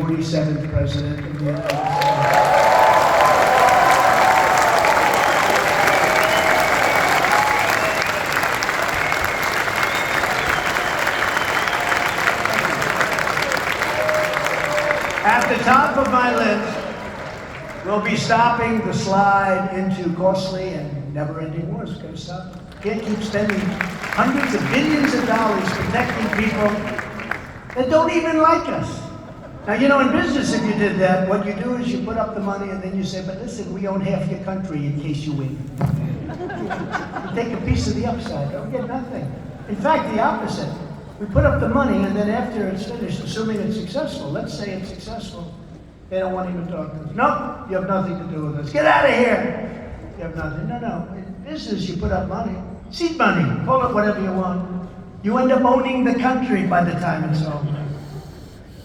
47th President of the United States. At the top of my list, we'll be stopping the slide into costly and never-ending wars. We're going to stop. Can't keep spending hundreds of billions of dollars protecting people that don't even like us. Now, you know, in business, if you did that, what you do is you put up the money and then you say, but listen, we own half your country in case you win. You take a piece of the upside, don't get nothing. In fact, the opposite. We put up the money, and then after it's finished, assuming it's successful, let's say it's successful, they don't want to even talk to us. No, you have nothing to do with us. Get out of here. You have nothing. No. In business, you put up money. Seed money. Call it whatever you want. You end up owning the country by the time it's over.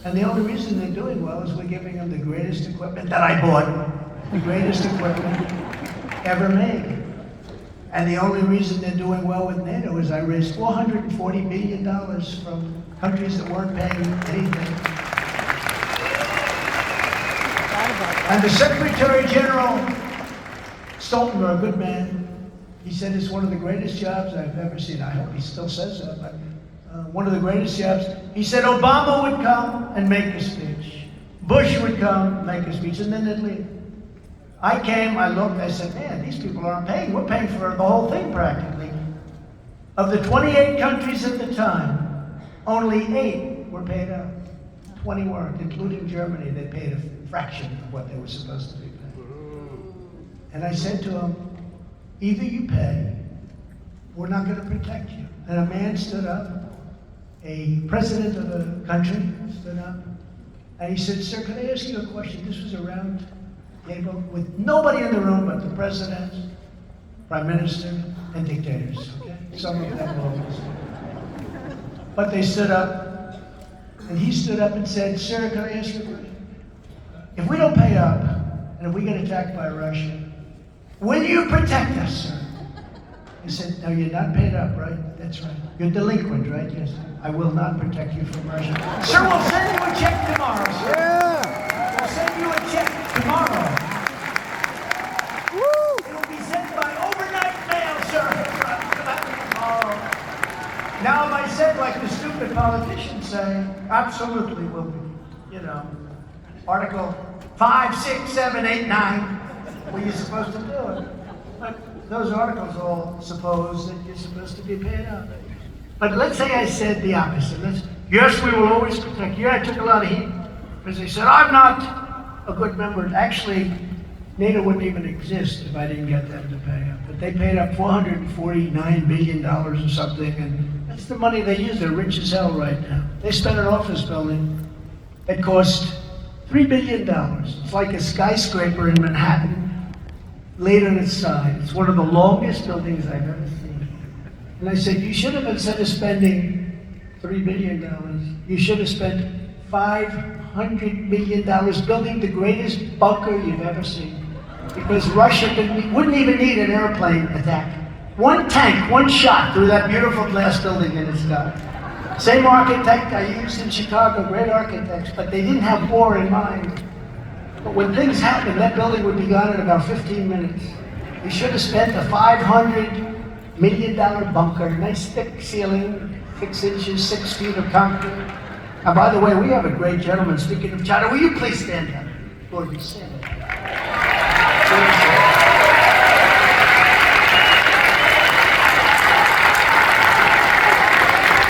And the only reason they're doing well is we're giving them the greatest equipment that I bought. The greatest equipment ever made. And the only reason they're doing well with NATO is I raised $440 billion from countries that weren't paying anything. And the Secretary General Stoltenberg, a good man, he said it's one of the greatest jobs I've ever seen. I hope he still says that, but one of the greatest jobs. He said Obama would come and make a speech. Bush would come, make a speech, and then they'd leave. I came, I looked, I said, man, these people aren't paying. We're paying for the whole thing practically. Of the 28 countries at the time, only 8 were paid up. 20 weren't, including Germany. They paid a fraction of what they were supposed to be paying. And I said to them, either you pay, we're not going to protect you. And a man stood up, a president of a country stood up, and he said, sir, can I ask you a question? This was around table with nobody in the room but the president, prime minister, and dictators, okay? Some of them were. But they stood up, and he stood up and said, sir, can I ask you a question? If we don't pay up, and if we get attacked by Russia, will you protect us, sir? He said, no, you're not paid up, right? That's right. You're delinquent, right? Yes. I will not protect you from Russia. Sir, we'll send you a check tomorrow, sir. Yeah. We'll send you a check tomorrow. Woo! It will be sent by overnight mail, sir. Now, if I said like the stupid politicians say, absolutely will be, you know, Article 5, 6, 7, 8, 9, well, you're supposed to do it. But those articles all suppose that you're supposed to be paid up. But let's say I said the opposite. Yes, we will always protect you. I took a lot of heat because they said, I'm not a good member. Actually, NATO wouldn't even exist if I didn't get them to pay up. But they paid up $449 billion or something, and that's the money they use. They're rich as hell right now. They spent an office building that cost $3 billion. It's like a skyscraper in Manhattan, laid on its side. It's one of the longest buildings I've ever seen. And I said, you should have, instead of spending $3 billion, you should have spent $500 million building the greatest bunker you've ever seen. Because Russia wouldn't even need an airplane attack. One tank, one shot through that beautiful glass building in the sky. Same architect I used in Chicago, great architects, but they didn't have war in mind. But when things happen, that building would be gone in about 15 minutes. We should have spent a $500 million bunker, nice thick ceiling, 6 inches, 6 feet of concrete. And by the way, we have a great gentleman, speaking of China. Will you please stand up? Lord, you stand up.